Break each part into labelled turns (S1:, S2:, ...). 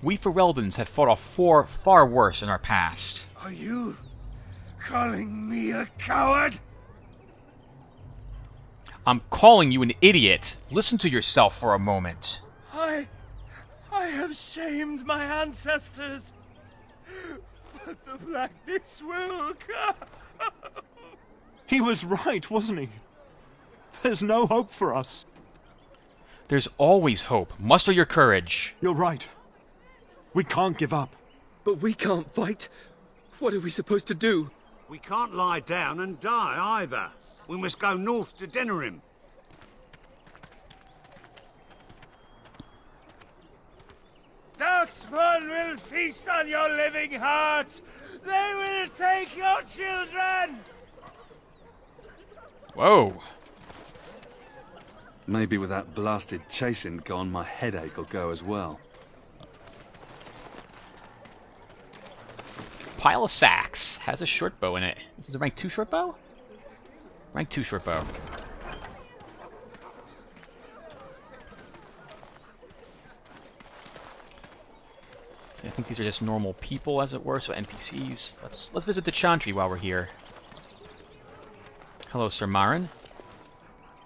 S1: We Fereldans have fought off far worse in our past.
S2: Are you calling me a coward?
S1: I'm calling you an idiot. Listen to yourself for a moment.
S2: I have shamed my ancestors, but the blackness will come.
S3: He was right, wasn't he? There's no hope for us.
S1: There's always hope. Muster your courage.
S3: You're right. We can't give up.
S4: But we can't fight. What are we supposed to do?
S5: We can't lie down and die either. We must go north to Denerim.
S2: Darkspawn will feast on your living hearts. They will take your children.
S1: Whoa.
S6: Maybe with that blasted chasing gone, my headache will go as well.
S1: Pile of sacks. Has a short bow in it. This is a rank 2 short bow? Rank 2 short bow. I think these are just normal people, as it were, so NPCs. Let's visit the Chantry while we're here. Hello, Sir Marin.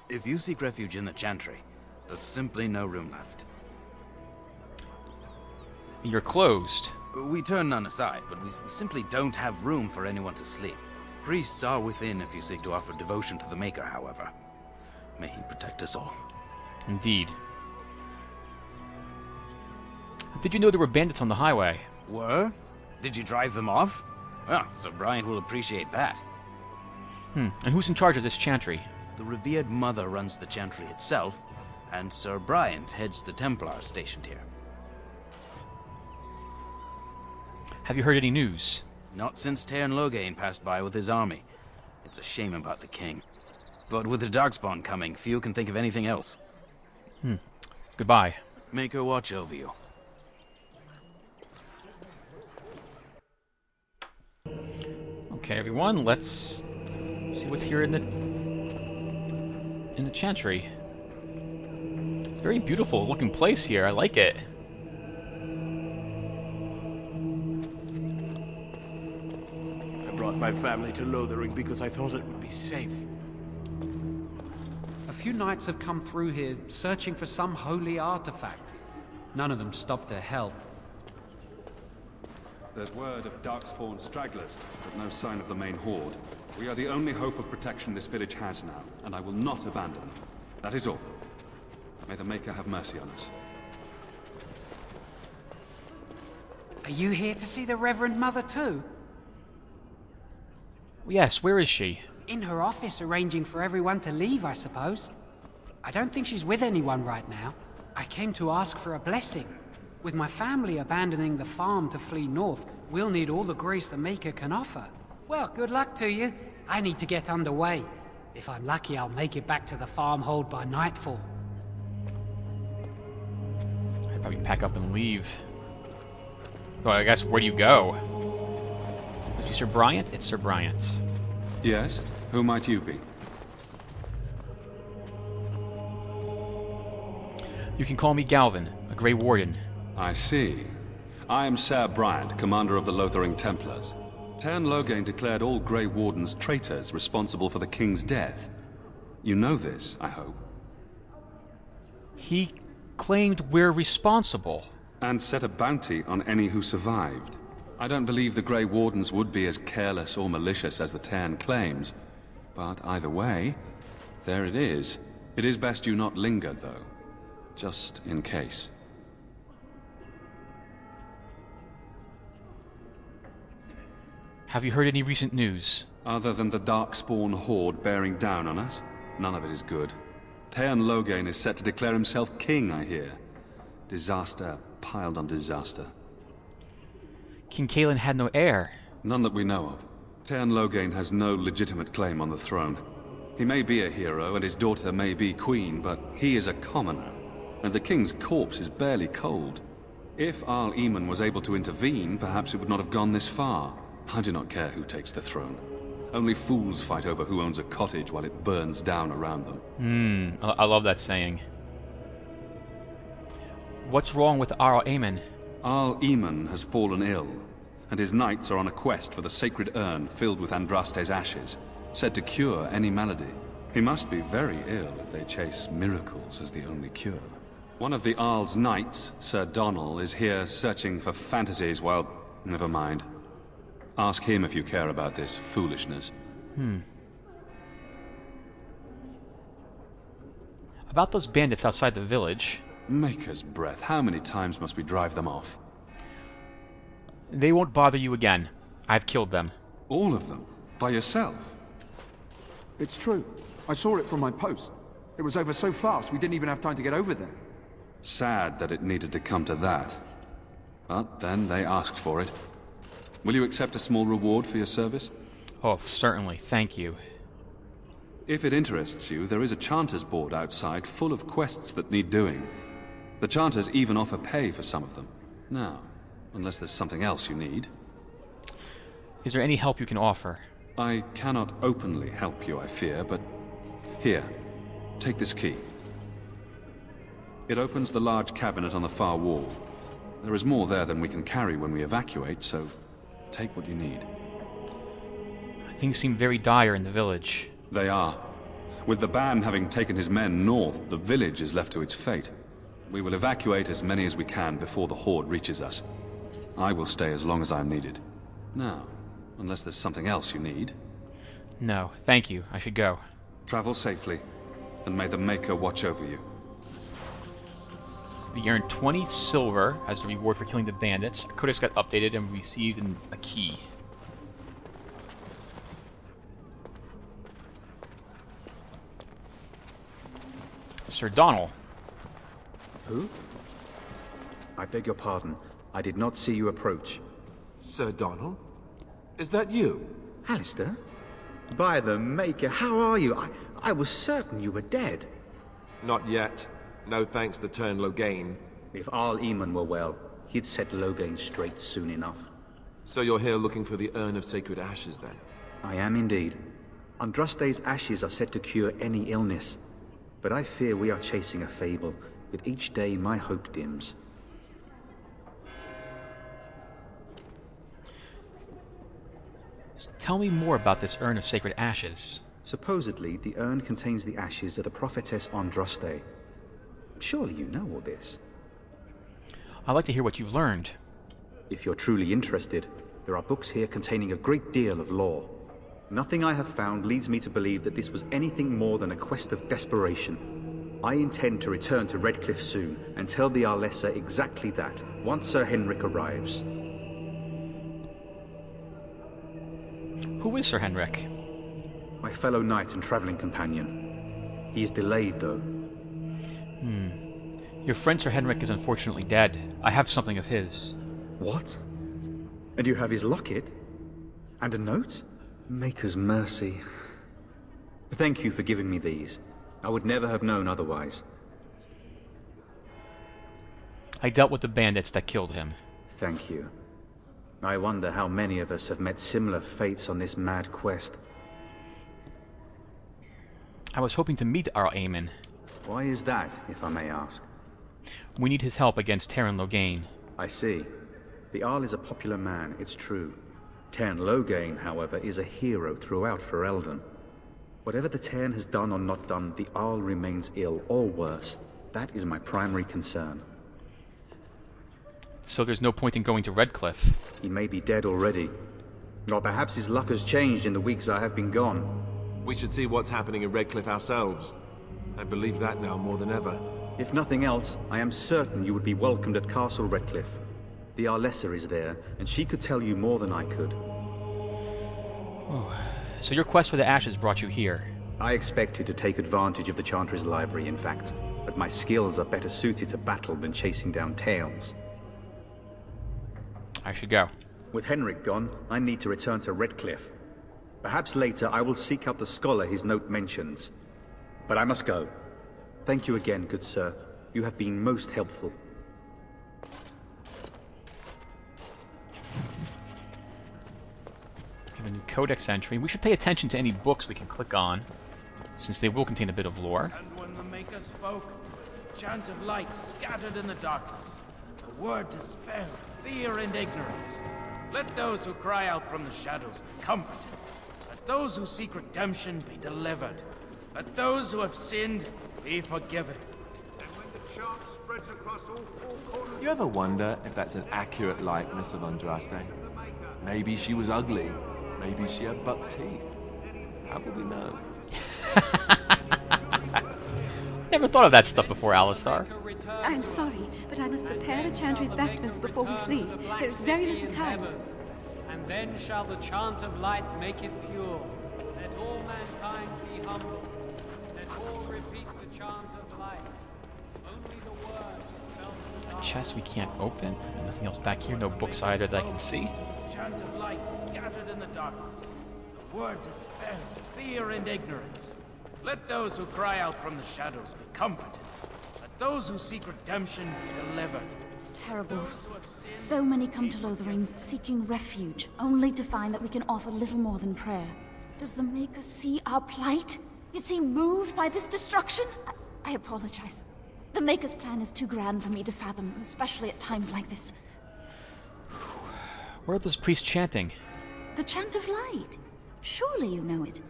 S7: If you seek refuge in the Chantry, there's simply no room left.
S1: You're closed.
S7: We turn none aside, but we simply don't have room for anyone to sleep. Priests are within if you seek to offer devotion to the Maker, however. May he protect us all.
S1: Indeed. Did you know there were bandits on the highway?
S7: Were? Did you drive them off? Well, Sir Brian will appreciate that.
S1: And who's in charge of this Chantry?
S7: The revered mother runs the Chantry itself, and Sir Bryant heads the Templars stationed here.
S1: Have you heard any news?
S7: Not since Tairn Loghain passed by with his army. It's a shame about the king. But with the Darkspawn coming, few can think of anything else.
S1: Goodbye.
S7: Make her watch over you.
S1: Okay, everyone, let's see what's here in the Chantry. It's a very beautiful looking place here. I like it.
S2: I brought my family to Lothering because I thought it would be safe.
S8: A few knights have come through here searching for some holy artifact. None of them stopped to help.
S6: There's word of Darkspawn stragglers, but no sign of the main horde. We are the only hope of protection this village has now, and I will not abandon them. That is all. May the Maker have mercy on us.
S8: Are you here to see the Reverend Mother too?
S1: Yes, where is she?
S8: In her office arranging for everyone to leave, I suppose. I don't think she's with anyone right now. I came to ask for a blessing. With my family abandoning the farm to flee north, we'll need all the grace the Maker can offer. Well, good luck to you. I need to get underway. If I'm lucky, I'll make it back to the farmhold by nightfall.
S1: I'd probably pack up and leave. Well, I guess, where do you go? Is he Sir Bryant? It's Sir Bryant.
S6: Yes? Who might you be?
S1: You can call me Galvin, a Grey Warden.
S6: I see. I am Sir Bryant, commander of the Lothering Templars. Tairn Loghain declared all Grey Wardens traitors responsible for the king's death. You know this, I hope.
S1: He claimed we're responsible.
S6: And set a bounty on any who survived. I don't believe the Grey Wardens would be as careless or malicious as the Tairn claims. But either way, there it is. It is best you not linger, though. Just in case.
S1: Have you heard any recent news?
S6: Other than the Darkspawn horde bearing down on us, none of it is good. Tairn Loghain is set to declare himself king, I hear. Disaster piled on disaster.
S1: King Cailan had no heir.
S6: None that we know of. Tairn Loghain has no legitimate claim on the throne. He may be a hero and his daughter may be queen, but he is a commoner. And the king's corpse is barely cold. If Arl Eamon was able to intervene, perhaps it would not have gone this far. I do not care who takes the throne. Only fools fight over who owns a cottage while it burns down around them.
S1: I love that saying. What's wrong with Arl Eamon?
S6: Arl Eamon has fallen ill, and his knights are on a quest for the sacred urn filled with Andraste's ashes, said to cure any malady. He must be very ill if they chase miracles as the only cure. One of the Arl's knights, Sir Donal, is here searching for fantasies while... Never mind. Ask him if you care about this foolishness.
S1: About those bandits outside the village.
S6: Maker's breath, how many times must we drive them off?
S1: They won't bother you again. I've killed them.
S6: All of them? By yourself?
S9: It's true. I saw it from my post. It was over so fast we didn't even have time to get over there.
S6: Sad that it needed to come to that. But then they asked for it. Will you accept a small reward for your service?
S1: Oh, certainly. Thank you.
S6: If it interests you, there is a Chanters board outside full of quests that need doing. The Chanters even offer pay for some of them. Now, unless there's something else you need.
S1: Is there any help you can offer?
S6: I cannot openly help you, I fear, but... Here, take this key. It opens the large cabinet on the far wall. There is more there than we can carry when we evacuate, so take what you need.
S1: Things seem very dire in the village.
S6: They are. With the ban having taken his men north, the village is left to its fate. We will evacuate as many as we can before the Horde reaches us. I will stay as long as I'm needed. Now, unless there's something else you need.
S1: No, thank you. I should go.
S6: Travel safely, and may the Maker watch over you.
S1: We earned 20 silver as a reward for killing the bandits. Our codex got updated and we received a key. Sir Donal.
S10: Who? I beg your pardon. I did not see you approach.
S11: Sir Donal? Is that you?
S10: Alistair? By the Maker, how are you? I was certain you were dead.
S11: Not yet. No thanks to Turn Logain.
S10: If Arl Eamon were well, he'd set Logain straight soon enough.
S11: So you're here looking for the Urn of Sacred Ashes, then?
S10: I am indeed. Andraste's ashes are said to cure any illness. But I fear we are chasing a fable. With each day, my hope dims.
S1: Tell me more about this Urn of Sacred Ashes.
S10: Supposedly, the urn contains the ashes of the prophetess Andraste. Surely you know all this.
S1: I'd like to hear what you've learned.
S10: If you're truly interested, there are books here containing a great deal of lore. Nothing I have found leads me to believe that this was anything more than a quest of desperation. I intend to return to Redcliffe soon and tell the Arlessa exactly that, once Sir Henrik arrives.
S1: Who is Sir Henrik?
S10: My fellow knight and traveling companion. He is delayed, though.
S1: Your friend Sir Henrik is unfortunately dead. I have something of his.
S10: What? And you have his locket? And a note? Maker's mercy. Thank you for giving me these. I would never have known otherwise.
S1: I dealt with the bandits that killed him.
S10: Thank you. I wonder how many of us have met similar fates on this mad quest.
S1: I was hoping to meet Arl Eamon.
S10: Why is that, if I may ask?
S1: We need his help against Terran Logain.
S10: I see. The Arl is a popular man, it's true. Terran Logain, however, is a hero throughout Ferelden. Whatever the Terran has done or not done, the Arl remains ill, or worse. That is my primary concern.
S1: So there's no point in going to Redcliffe.
S10: He may be dead already. Or perhaps his luck has changed in the weeks I have been gone.
S11: We should see what's happening in Redcliffe ourselves. I believe that now more than ever.
S10: If nothing else, I am certain you would be welcomed at Castle Redcliffe. The Arlessa is there, and she could tell you more than I could.
S1: Oh. So your quest for the ashes brought you here?
S10: I expected to take advantage of the Chantry's library, in fact. But my skills are better suited to battle than chasing down tales.
S1: I should go.
S10: With Henrik gone, I need to return to Redcliffe. Perhaps later I will seek out the scholar his note mentions. But I must go. Thank you again, good sir. You have been most helpful.
S1: We have a new codex entry. We should pay attention to any books we can click on, since they will contain a bit of lore.
S2: And when the Maker spoke, a chant of light scattered in the darkness.
S7: A word dispel fear and ignorance. Let those who cry out from the shadows be comforted. Let those who seek redemption be delivered. Let those who have sinned be forgiven.
S5: And when the chant spreads across all four corners...
S11: You ever wonder if that's an accurate likeness of Andraste? Maybe she was ugly. Maybe she had buck teeth. How will we know?
S1: Never thought of that stuff before, Alistar.
S12: I'm sorry, but I must prepare the Chantry's vestments before we flee. There is very little time.
S8: And then shall the chant of light make it pure. Let all mankind be humble. Let all repeat the chant of light. Only the word is spelled in the dark.
S1: Chest we can't open. Nothing else back here. No books either that I can see.
S7: Chant of light scattered in the darkness. The word dispel fear and ignorance. Let those who cry out from the shadows be comforted. Let those who seek redemption be delivered.
S12: It's terrible. So many come to Lothering, seeking refuge, only to find that we can offer little more than prayer. Does the Maker see our plight? Is he moved by this destruction? I apologize. The Maker's plan is too grand for me to fathom, especially at times like this.
S1: Where are those priests chanting?
S12: The Chant of Light. Surely you know it.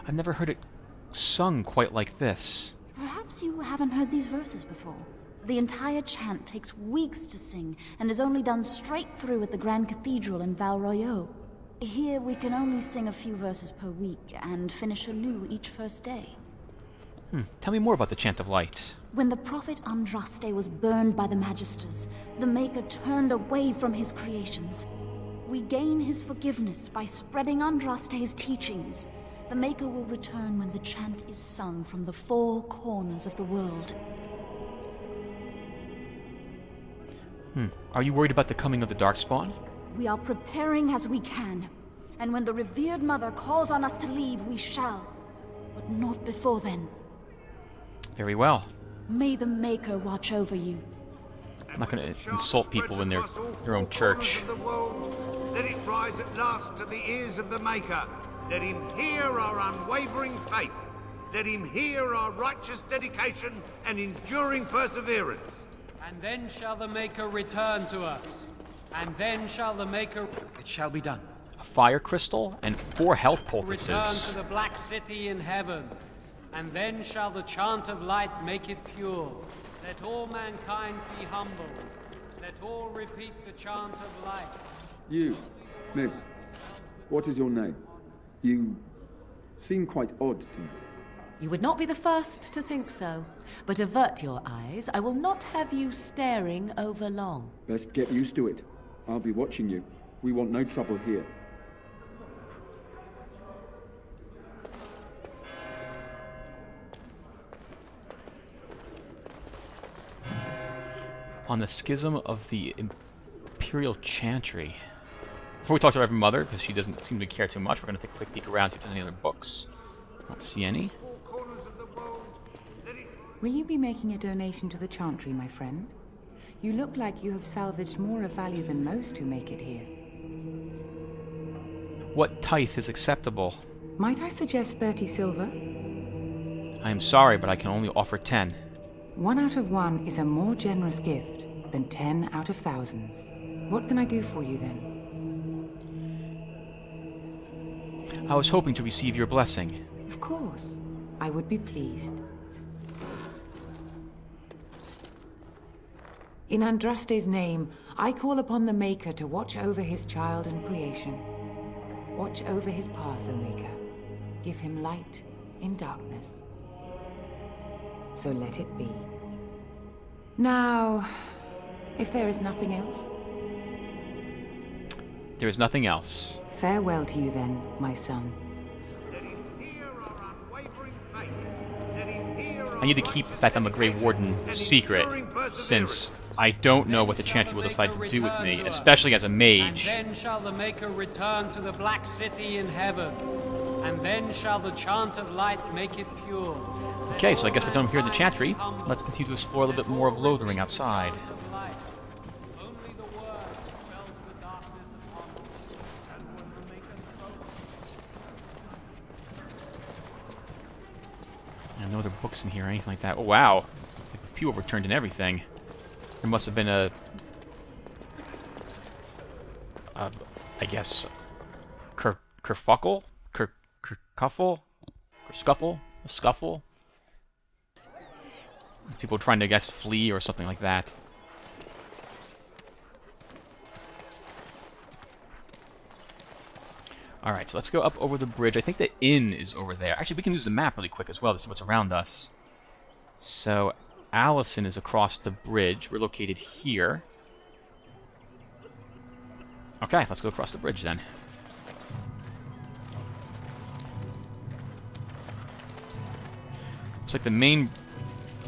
S1: I've never heard it sung quite like this.
S12: Perhaps you haven't heard these verses before. The entire chant takes weeks to sing, and is only done straight through at the Grand Cathedral in Val Royeaux. Here we can only sing a few verses per week, and finish anew each first day.
S1: Tell me more about the Chant of Light.
S12: When the prophet Andraste was burned by the Magisters, the Maker turned away from his creations. We gain his forgiveness by spreading Andraste's teachings. The Maker will return when the chant is sung from the four corners of the world.
S1: Are you worried about the coming of the Darkspawn?
S12: We are preparing as we can. And when the revered Mother calls on us to leave, we shall. But not before then.
S1: Very well.
S12: May the Maker watch over you.
S1: I'm not going to insult people in their own church.
S5: Let it rise at last to the ears of the Maker. Let him hear our unwavering faith. Let him hear our righteous dedication and enduring perseverance.
S8: And then shall the Maker return to us. And then shall the Maker...
S4: It shall be done.
S1: A fire crystal and 4 health poultices.
S8: Return to the Black City in heaven. And then shall the chant of light make it pure. Let all mankind be humble. Let all repeat the chant of light.
S9: You, miss, what is your name? You seem quite odd to me.
S13: You would not be the first to think so. But avert your eyes. I will not have you staring over long.
S9: Best get used to it. I'll be watching you. We want no trouble here.
S1: On the schism of the Imperial Chantry. Before we talk to Reverend Mother, because she doesn't seem to care too much, we're going to take a quick peek around, see if there's any other books. I don't see any.
S14: Will you be making a donation to the Chantry, my friend? You look like you have salvaged more of value than most who make it here.
S1: What tithe is acceptable?
S14: Might I suggest 30 silver?
S1: I am sorry, but I can only offer 10.
S14: 1 out of 1 is a more generous gift than 10 out of thousands. What can I do for you then?
S1: I was hoping to receive your blessing.
S14: Of course. I would be pleased. In Andraste's name, I call upon the Maker to watch over his child and creation. Watch over his path, O Maker. Give him light in darkness. So let it be. Now, if there is nothing else...
S1: There is nothing else.
S14: Farewell to you then, my son.
S1: I need to keep the fact I'm a Grey Warden secret, since I don't know what the Chantry will decide to do with me, especially as a mage.
S8: And then shall the Maker return to the Black City in heaven. And then shall the chant of light make it pure.
S1: Okay, so I guess we're done here in the Chantry. Let's continue to explore a little bit more of Lothering outside. And no other books in here or anything like that. Oh wow! Like a few overturned and everything. There must have been I guess, kerfuffle? Kercuffle? Scuffle? A scuffle? People trying to, I guess, flee or something like that. Alright, so let's go up over the bridge. I think the inn is over there. Actually, we can use the map really quick as well to see what's around us. So, Allison is across the bridge. We're located here. Okay, let's go across the bridge then. Looks like the main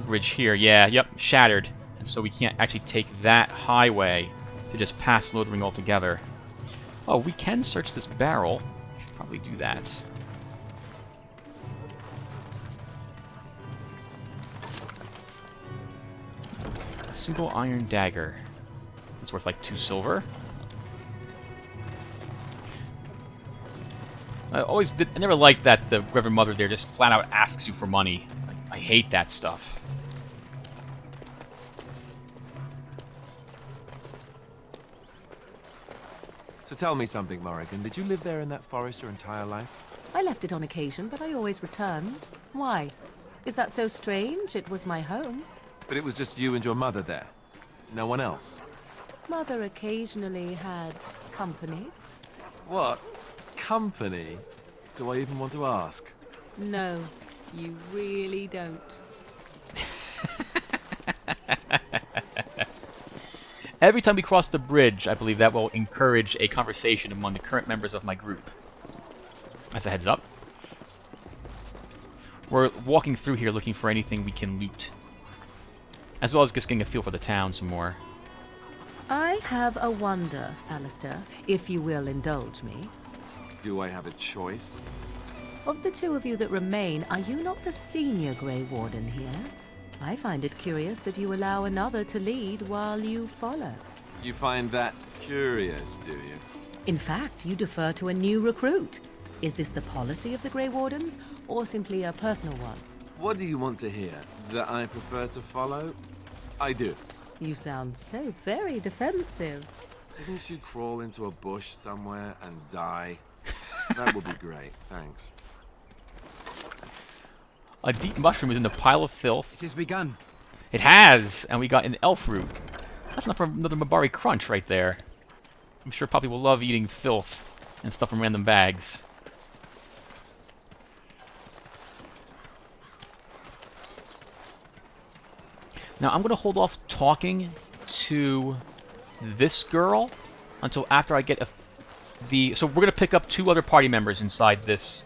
S1: bridge here, yep, shattered. And so we can't actually take that highway to just pass Lothering altogether. Oh, we can search this barrel. Should probably do that. A single iron dagger. It's worth like 2 silver. I never liked that the Reverend Mother there just flat out asks you for money. I hate that stuff.
S11: So tell me something, Morrigan. Did you live there in that forest your entire life?
S13: I left it on occasion, but I always returned. Why? Is that so strange? It was my home.
S11: But it was just you and your mother there. No one else.
S13: Mother occasionally had company.
S11: What? Company? Do I even want to ask?
S13: No, you really don't.
S1: Every time we cross the bridge, I believe that will encourage a conversation among the current members of my group. As a heads up. We're walking through here looking for anything we can loot. As well as just getting a feel for the town some more.
S13: I have a wonder, Alistair, if you will indulge me.
S11: Do I have a choice?
S13: Of the 2 of you that remain, are you not the senior Grey Warden here? I find it curious that you allow another to lead while you follow.
S11: You find that curious, do you?
S13: In fact, you defer to a new recruit. Is this the policy of the Grey Wardens, or simply a personal one?
S11: What do you want to hear? That I prefer to follow? I do.
S13: You sound so very defensive.
S11: Didn't you crawl into a bush somewhere and die? That would be great, thanks.
S1: A deep mushroom is in the pile of filth.
S4: It has begun.
S1: It has! And we got an elf root. That's enough for another Mabari crunch right there. I'm sure Poppy will love eating filth and stuff from random bags. Now I'm going to hold off talking to this girl until after I get so we're going to pick up 2 other party members inside this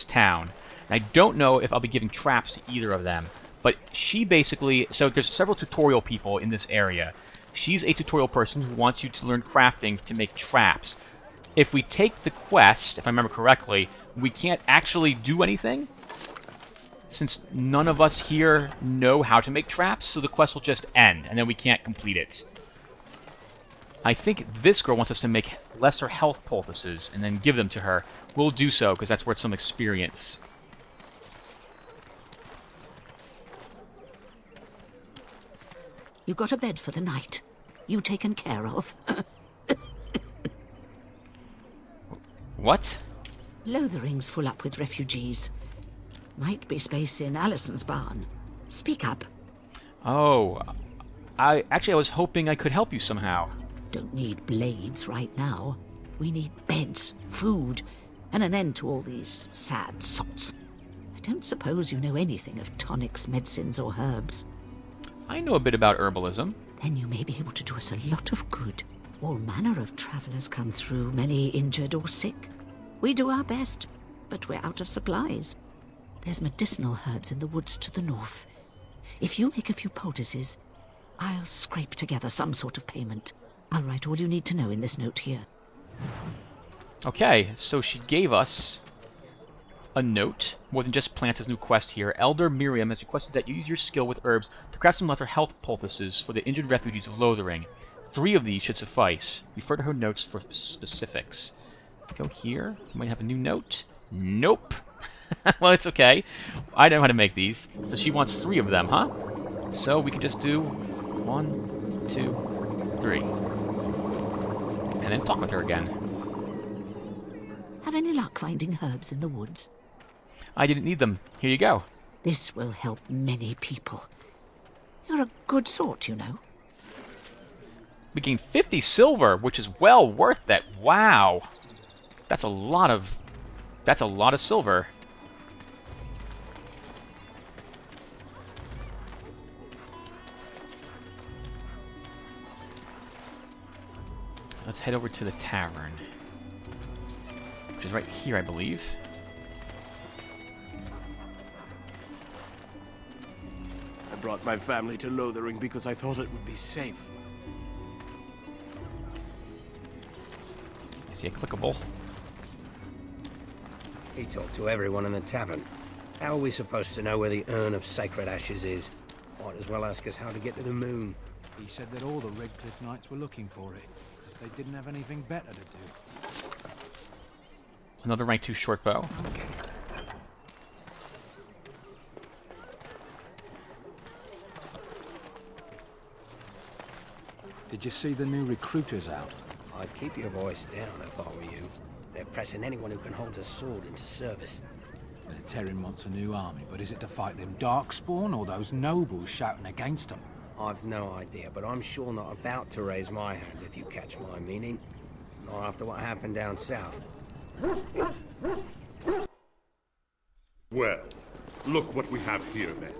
S1: town. And I don't know if I'll be giving traps to either of them, but she basically, so there's several tutorial people in this area. She's a tutorial person who wants you to learn crafting to make traps. If we take the quest, if I remember correctly, we can't actually do anything, since none of us here know how to make traps, so the quest will just end, and then we can't complete it. I think this girl wants us to make lesser health poultices, and then give them to her. We'll do so, because that's worth some experience.
S15: You got a bed for the night. You taken care of.
S1: What?
S15: Lothering's full up with refugees. Might be space in Allison's barn. Speak up.
S1: Oh, I was hoping I could help you somehow.
S15: Don't need blades right now. We need beds, food, and an end to all these sad sots. I don't suppose you know anything of tonics, medicines, or herbs.
S1: I know a bit about herbalism.
S15: Then you may be able to do us a lot of good. All manner of travelers come through, many injured or sick. We do our best, but we're out of supplies. There's medicinal herbs in the woods to the north. If you make a few poultices, I'll scrape together some sort of payment. I'll write all you need to know in this note here.
S1: Okay, so she gave us a note. More than just plants as new quest here. Elder Miriam has requested that you use your skill with herbs to craft some lesser health poultices for the injured refugees of Lothering. 3 of these should suffice. Refer to her notes for specifics. Go here. You might have a new note. Nope. Well, it's okay. I know how to make these. So she wants 3 of them, huh? So we can just do 1, 2, 3. And then talk with her again.
S15: Have any luck finding herbs in the woods?
S1: I didn't need them. Here you go.
S15: This will help many people. You're a good sort, you know.
S1: We gained 50 silver, which is well worth that. Wow. That's a lot of silver. Let's head over to the tavern, which is right here, I believe.
S2: I brought my family to Lothering because I thought it would be safe.
S1: I see a clickable.
S16: He talked to everyone in the tavern. How are we supposed to know where the urn of sacred ashes is? Might as well ask us how to get to the moon.
S7: He said that all the Redcliffe Knights were looking for it, as if they didn't have anything better to do.
S1: Another rank 2 short bow.
S16: Okay.
S7: Did you see the new recruiters out?
S16: I'd keep your voice down if I were you. They're pressing anyone who can hold a sword into service.
S7: Lotaeri wants a new army, but is it to fight them Darkspawn or those nobles shouting against them?
S16: I've no idea, but I'm sure not about to raise my hand, if you catch my meaning. Not after what happened down south.
S17: Well, look what we have here, men.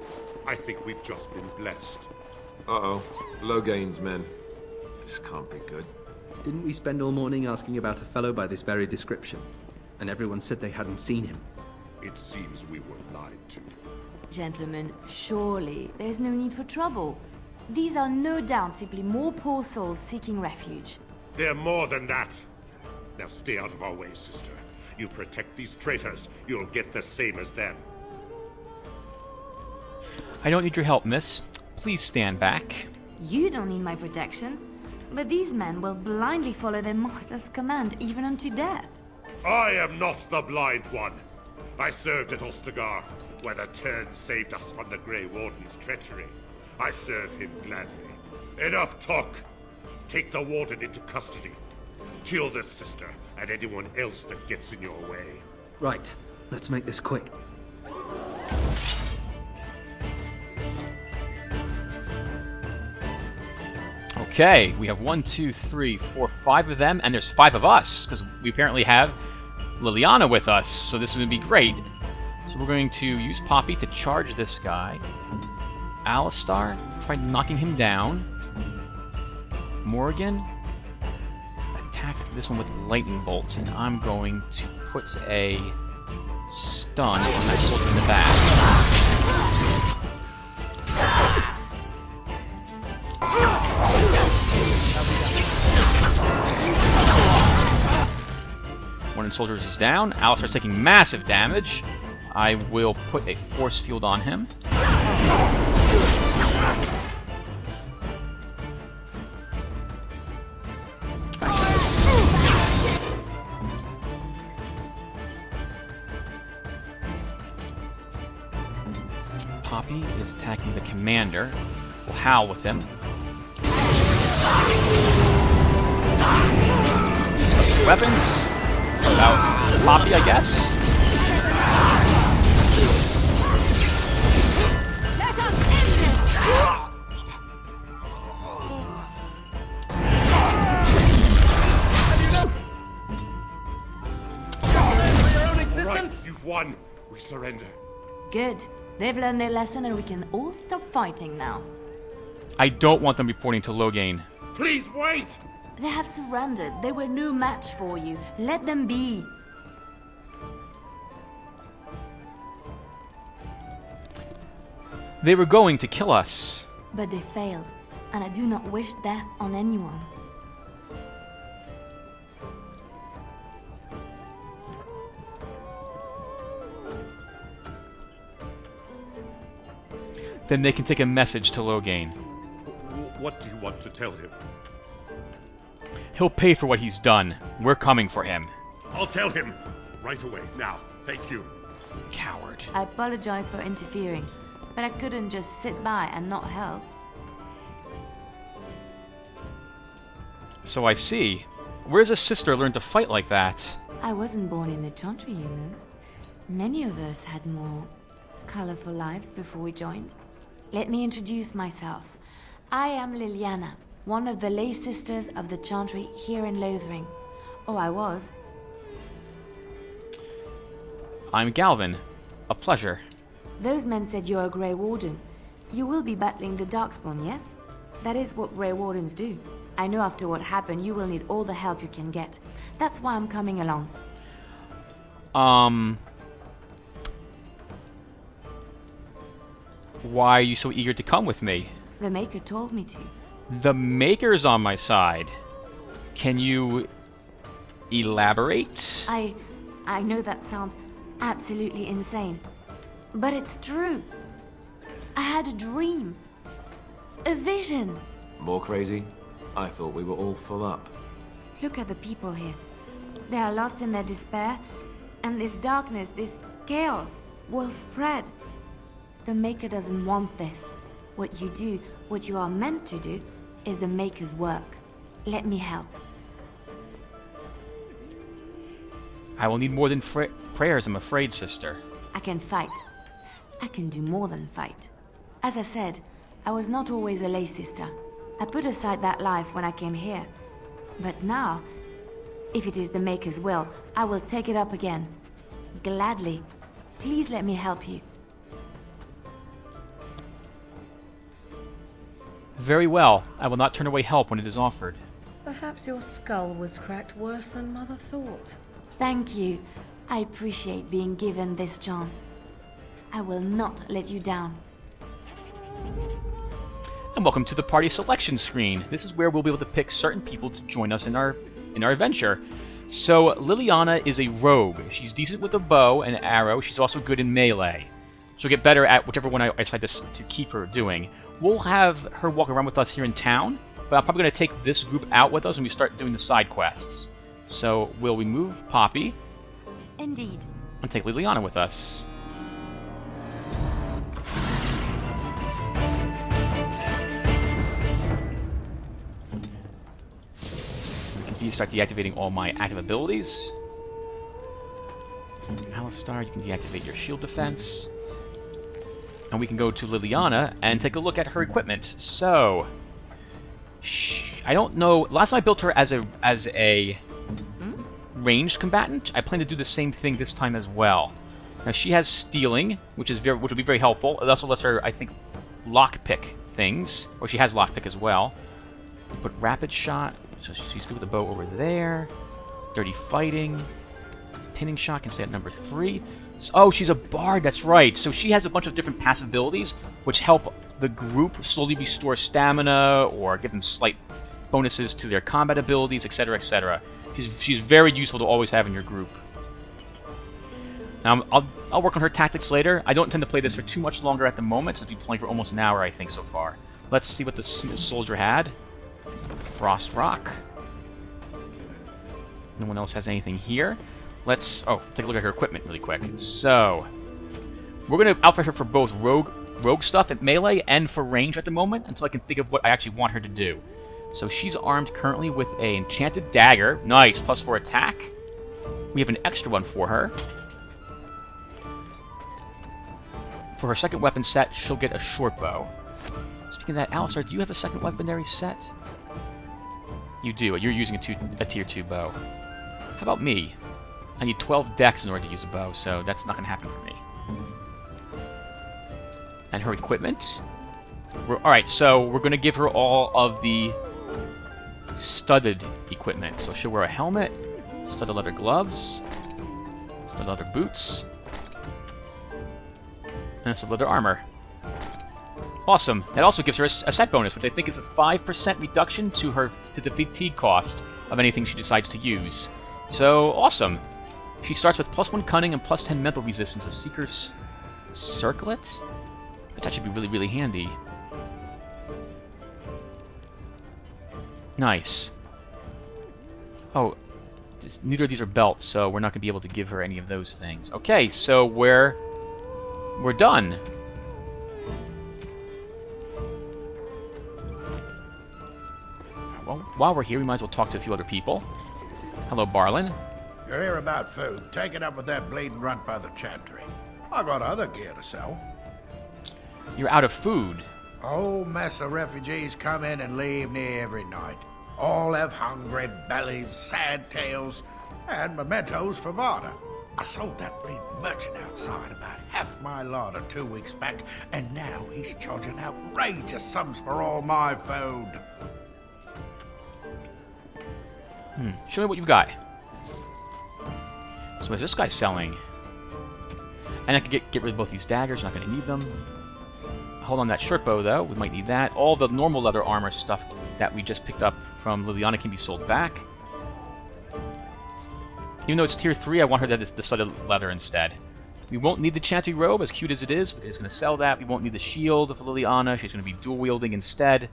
S17: I think we've just been blessed.
S11: Uh-oh. Logain's men. This can't be good.
S4: Didn't we spend all morning asking about a fellow by this very description? And everyone said they hadn't seen him.
S17: It seems we were lied to.
S18: Gentlemen, surely there's no need for trouble. These are no doubt simply more poor souls seeking refuge.
S17: They're more than that. Now stay out of our way, sister. You protect these traitors, you'll get the same as them.
S1: I don't need your help, miss. Please stand back.
S18: You don't need my protection, but these men will blindly follow their master's command even unto death.
S17: I am not the blind one. I served at Ostagar, where the Turn saved us from the Grey Warden's treachery. I serve him gladly. Enough talk! Take the Warden into custody. Kill this sister and anyone else that gets in your way.
S4: Right. Let's make this quick.
S1: Okay, we have 1, 2, 3, 4, 5 of them, and there's 5 of us, because we apparently have Liliana with us, so this is going to be great. So we're going to use Poppy to charge this guy. Alistar, try knocking him down. Morgan, attack this one with lightning bolts, and I'm going to put a stun on that soldier in the back. One of the soldiers is down. Alistar's taking massive damage. I will put a force field on him. Poppy is attacking the commander. We'll howl with him. Weapons. About Poppy, I guess.
S18: Let us end this!
S17: All right, you've won. We surrender.
S18: Good. They've learned their lesson and we can all stop fighting now.
S1: I don't want them reporting to Logain.
S17: Please wait!
S18: They have surrendered. They were no match for you. Let them be.
S1: They were going to kill us.
S18: But they failed, and I do not wish death on anyone.
S1: Then they can take a message to Logain.
S17: What do you want to tell him?
S1: He'll pay for what he's done. We're coming for him.
S17: I'll tell him. Right away. Now. Thank you.
S1: Coward.
S18: I apologize for interfering, but I couldn't just sit by and not help.
S1: So I see. Where's a sister learn to fight like that?
S18: I wasn't born in the Chantry, you know. Many of us had more colorful lives before we joined. Let me introduce myself. I am Liliana, one of the lay sisters of the Chantry here in Lothering. Oh, I was.
S1: I'm Galvin. A pleasure.
S18: Those men said you're a Grey Warden. You will be battling the Darkspawn, yes? That is what Grey Wardens do. I know after what happened, you will need all the help you can get. That's why I'm coming along.
S1: Why are you so eager to come with me?
S18: The Maker told me to.
S1: The Maker's on my side. Can you elaborate?
S18: I know that sounds absolutely insane, but it's true. I had a dream. A vision.
S11: More crazy? I thought we were all full up.
S18: Look at the people here. They are lost in their despair, and this darkness, this chaos, will spread. The Maker doesn't want this. What you do, what you are meant to do, is the Maker's work. Let me help.
S1: I will need more than prayers, I'm afraid, sister.
S18: I can fight. I can do more than fight. As I said, I was not always a lay sister. I put aside that life when I came here. But now, if it is the Maker's will, I will take it up again. Gladly. Please let me help you.
S1: Very well. I will not turn away help when it is offered.
S13: Perhaps your skull was cracked worse than Mother thought.
S18: Thank you. I appreciate being given this chance. I will not let you down.
S1: And welcome to the party selection screen. This is where we'll be able to pick certain people to join us in our adventure. So Liliana is a rogue. She's decent with a bow and arrow. She's also good in melee. She'll get better at whichever one I decide to keep her doing. We'll have her walk around with us here in town, but I'm probably going to take this group out with us when we start doing the side quests. So will we move Poppy?
S18: Indeed.
S1: And take Liliana with us. We can start deactivating all my active abilities. Alistar, you can deactivate your shield defense. And we can go to Liliana and take a look at her equipment. So, I don't know. Last time I built her as a ranged combatant. I plan to do the same thing this time as well. Now she has stealing, which will be very helpful. It also lets her, I think, lockpick things, or she has lockpick as well. But rapid shot, so she's good with the bow over there. Dirty fighting, pinning shot can stay at number 3. Oh, she's a bard, that's right. So she has a bunch of different passive abilities which help the group slowly restore stamina or give them slight bonuses to their combat abilities, etc., etc. She's very useful to always have in your group. Now, I'll work on her tactics later. I don't intend to play this for too much longer at the moment, since we've been playing for almost an hour, I think, so far. Let's see what the soldier had. Frost Rock. No one else has anything here. Let's take a look at her equipment really quick. So, we're going to outfit her for both rogue stuff at melee and for range at the moment, until I can think of what I actually want her to do. So she's armed currently with an enchanted dagger. Nice, +4 attack. We have an extra one for her. For her second weapon set, she'll get a short bow. Speaking of that, Alistar, do you have a second weaponry set? You do. You're using a tier 2 bow. How about me? I need 12 dex in order to use a bow, so that's not going to happen for me. And her equipment. Alright, so we're going to give her all of the studded equipment. So she'll wear a helmet, studded leather gloves, studded leather boots, and some leather armor. Awesome. That also gives her a set bonus, which I think is a 5% reduction to the fatigue cost of anything she decides to use. So, awesome. She starts with +1 cunning and +10 mental resistance, a Seeker's Circlet? Which actually be really, really handy. Nice. Oh, neither of these are belts, so we're not going to be able to give her any of those things. Okay, so we're done. well, while we're here, we might as well talk to a few other people. Hello, Barlin.
S19: You're here about food. Take it up with that bleeding runt by the chantry. I got other gear to sell.
S1: You're out of food.
S19: A whole mess of refugees come in and leave me every night. All have hungry bellies, sad tales, and mementos for barter. I sold that bleeding merchant outside about half my larder 2 weeks back, and now he's charging outrageous sums for all my food.
S1: Show me what you've got. So is this guy selling? And I can get rid of both these daggers, not going to need them. Hold on that short bow, though. We might need that. All the normal leather armor stuff that we just picked up from Liliana can be sold back. Even though it's tier 3, I want her to have the studded leather instead. We won't need the chantry robe, as cute as it is. We're just going to sell that. We won't need the shield for Liliana. She's going to be dual-wielding instead.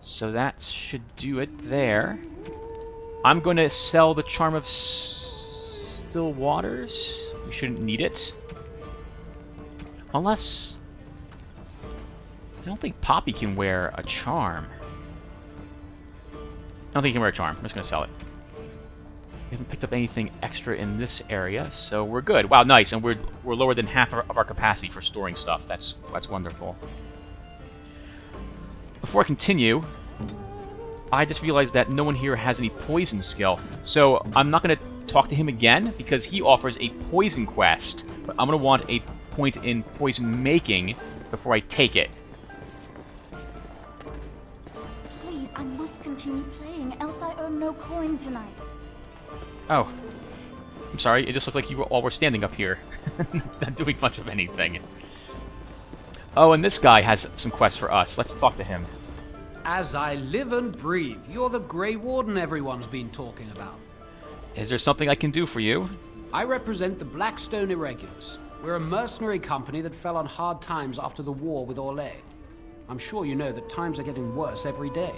S1: So that should do it there. I'm going to sell the Charm of Still Waters. We shouldn't need it. Unless... I don't think Poppy can wear a charm. I don't think he can wear a charm. I'm just going to sell it. We haven't picked up anything extra in this area, so we're good. Wow, nice, and we're lower than half of our capacity for storing stuff. That's wonderful. Before I continue, I just realized that no one here has any poison skill, so I'm not going to talk to him again because he offers a poison quest, but I'm going to want a point in poison making before I take it.
S12: Please, I must continue playing, else I earn no coin tonight.
S1: Oh. I'm sorry, it just looked like you all were standing up here. Not doing much of anything. Oh, and this guy has some quests for us. Let's talk to him.
S8: As I live and breathe, you're the Grey Warden everyone's been talking about.
S1: Is there something I can do for you?
S8: I represent the Blackstone Irregulars. We're a mercenary company that fell on hard times after the war with Orlais. I'm sure you know that times are getting worse every day.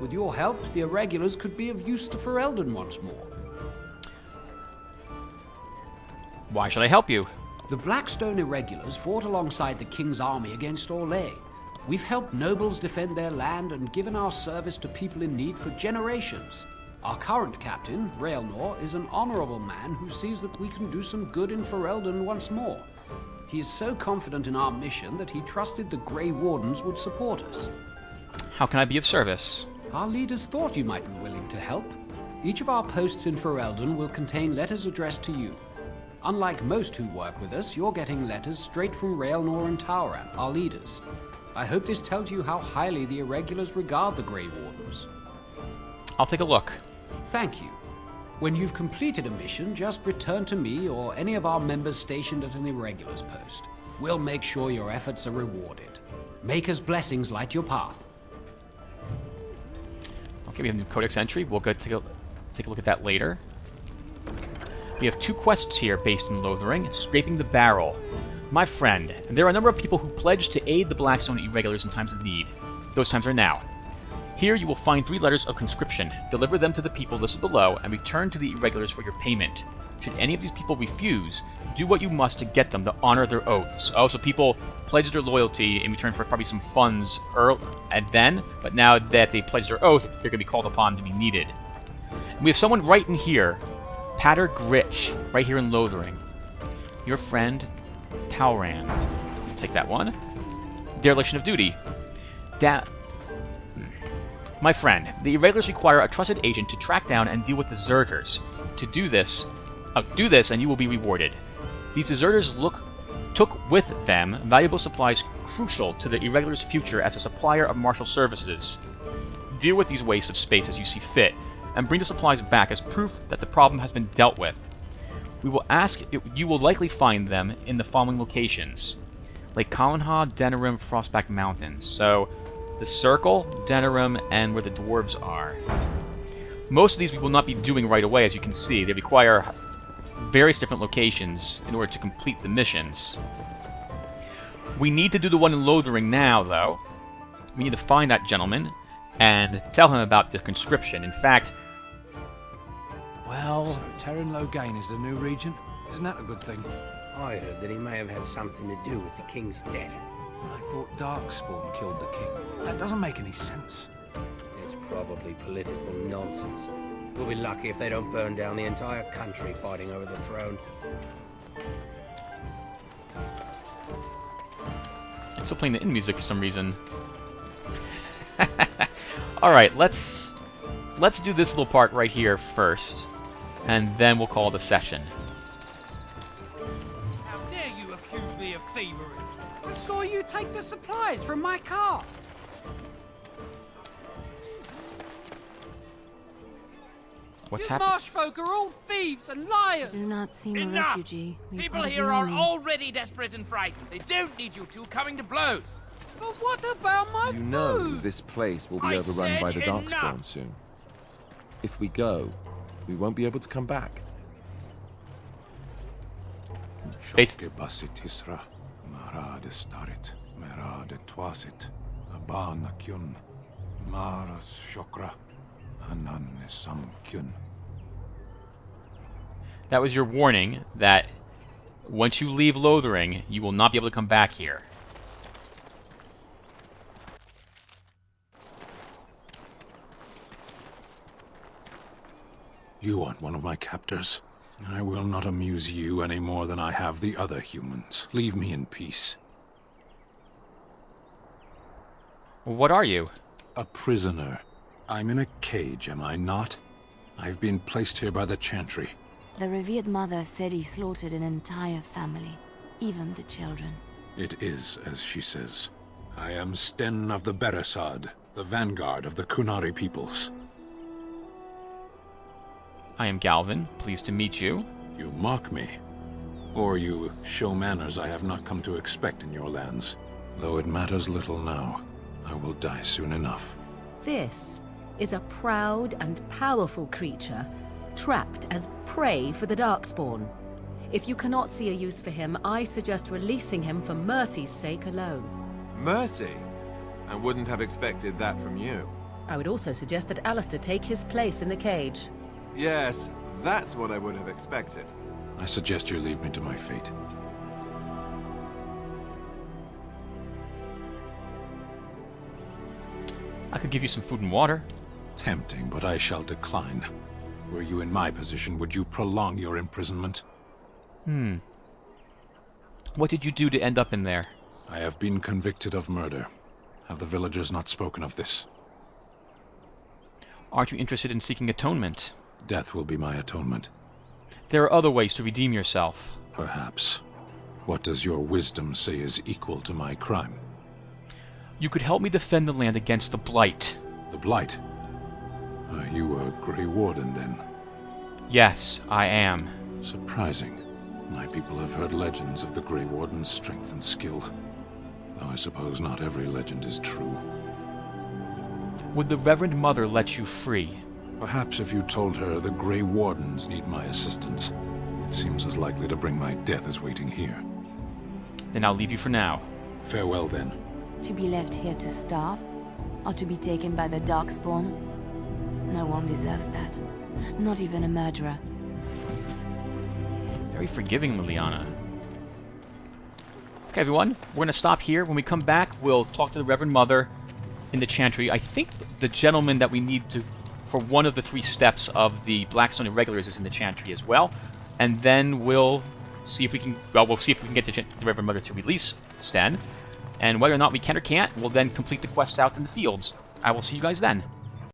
S8: With your help, the Irregulars could be of use to Ferelden once more.
S1: Why should I help you?
S8: The Blackstone Irregulars fought alongside the King's army against Orlais. We've helped nobles defend their land and given our service to people in need for generations. Our current captain, Raelnor, is an honorable man who sees that we can do some good in Ferelden once more. He is so confident in our mission that he trusted the Grey Wardens would support us.
S1: How can I be of service?
S8: Our leaders thought you might be willing to help. Each of our posts in Ferelden will contain letters addressed to you. Unlike most who work with us, you're getting letters straight from Raelnor and Tauran, our leaders. I hope this tells you how highly the Irregulars regard the Grey Wardens.
S1: I'll take a look.
S8: Thank you. When you've completed a mission, just return to me or any of our members stationed at an Irregulars post. We'll make sure your efforts are rewarded. Maker's blessings light your path.
S1: Okay, we have a new codex entry. We'll go take a look at that later. We have 2 quests here based in Lothering. Scraping the Barrel. My friend, there are a number of people who pledged to aid the Blackstone Irregulars in times of need. Those times are now. Here you will find 3 letters of conscription. Deliver them to the people listed below and return to the Irregulars for your payment. Should any of these people refuse, do what you must to get them to honor their oaths. Oh, so people pledge their loyalty in return for probably some funds and then, but now that they pledged their oath, they're going to be called upon to be needed. And we have someone right in here, Pater Gritch, right here in Lothering. Your friend, Tauran. Take that one. Dereliction of duty. My friend, the Irregulars require a trusted agent to track down and deal with deserters. To do this and you will be rewarded. These deserters took with them valuable supplies crucial to the Irregulars' future as a supplier of martial services. Deal with these wastes of space as you see fit, and bring the supplies back as proof that the problem has been dealt with. You will likely find them in the following locations. Lake Kalanha, Denerim, Frostback Mountains. So, the Circle, Denerim, and where the dwarves are. Most of these we will not be doing right away, as you can see. They require various different locations in order to complete the missions. We need to do the one in Lothering now, though. We need to find that gentleman and tell him about the conscription. In fact, well...
S20: So Terran Logain is the new regent? Isn't that a good thing?
S16: I heard that he may have had something to do with the king's death.
S20: I thought Darkspawn killed the king. That doesn't make any sense.
S16: It's Probably political nonsense. We'll be lucky if they don't burn down the entire country fighting over the throne.
S1: I'm still playing the in music for some reason. Alright, let's do this little part right here first, and then we'll call the session.
S7: How dare you accuse me of thievery?
S8: I saw you take the supplies from my car.
S1: What's
S8: you
S1: happening?
S8: marsh folk are all thieves and liars.
S18: Do not seem
S7: Enough!
S18: a refugee. We
S7: People
S18: probably
S7: here are
S18: only-
S7: already desperate and frightened. They don't need you two coming to blows.
S8: But what about my
S11: You know
S8: food?
S11: this place will be
S7: I
S11: overrun by
S7: said
S11: the
S7: enough!
S11: Darkspawn soon. If we go, we won't be able to come back.
S3: Shoke basit isra, marad starit, merad twasit, abana kyun, maras shokra, anan sam kyun.
S1: That was your warning that once you leave Lothering, you will not be able to come back here.
S3: You aren't one of my captors. I will not amuse you any more than I have the other humans. Leave me in peace.
S1: What are you?
S3: A prisoner. I'm in a cage, am I not? I've been placed here by the Chantry.
S18: The revered mother said he slaughtered an entire family, even the children.
S3: It is as she says. I am Sten of the Beresad, the vanguard of the Kunari peoples.
S1: I am Galvin. Pleased to meet you.
S3: You mock me. Or you show manners I have not come to expect in your lands. Though it matters little now. I will die soon enough.
S13: This is a proud and powerful creature, trapped as prey for the Darkspawn. If you cannot see a use for him, I suggest releasing him for mercy's sake alone.
S11: Mercy? I wouldn't have expected that from you.
S13: I would also suggest that Alistair take his place in the cage.
S11: Yes, that's what I would have expected.
S3: I suggest you leave me to my fate.
S1: I could give you some food and water.
S3: Tempting, but I shall decline. Were you in my position, would you prolong your imprisonment?
S1: What did you do to end up in there?
S3: I have been convicted of murder. Have the villagers not spoken of this?
S1: Aren't you interested in seeking atonement?
S3: Death will be my atonement.
S1: There are other ways to redeem yourself.
S3: Perhaps. What does your wisdom say is equal to my crime?
S1: You could help me defend the land against the Blight.
S3: The Blight? Are you a Grey Warden, then?
S1: Yes, I am.
S3: Surprising. My people have heard legends of the Grey Warden's strength and skill. Though I suppose not every legend is true.
S1: Would the Reverend Mother let you free?
S3: Perhaps if you told her the Grey Wardens need my assistance. It seems as likely to bring my death as waiting here.
S1: Then I'll leave you for now.
S3: Farewell, then.
S18: To be left here to starve? Or to be taken by the Darkspawn? No one deserves that. Not even a murderer.
S1: Very forgiving, Liliana. Okay, everyone, we're going to stop here. When we come back, we'll talk to the Reverend Mother in the Chantry. I think the gentleman that we need to, for one of the 3 steps of the Blackstone Irregulars, is in the Chantry as well. And then we'll see if we can, well, we'll see if we can get the Reverend Mother to release Sten. And whether or not we can or can't, we'll then complete the quests out in the fields. I will see you guys then.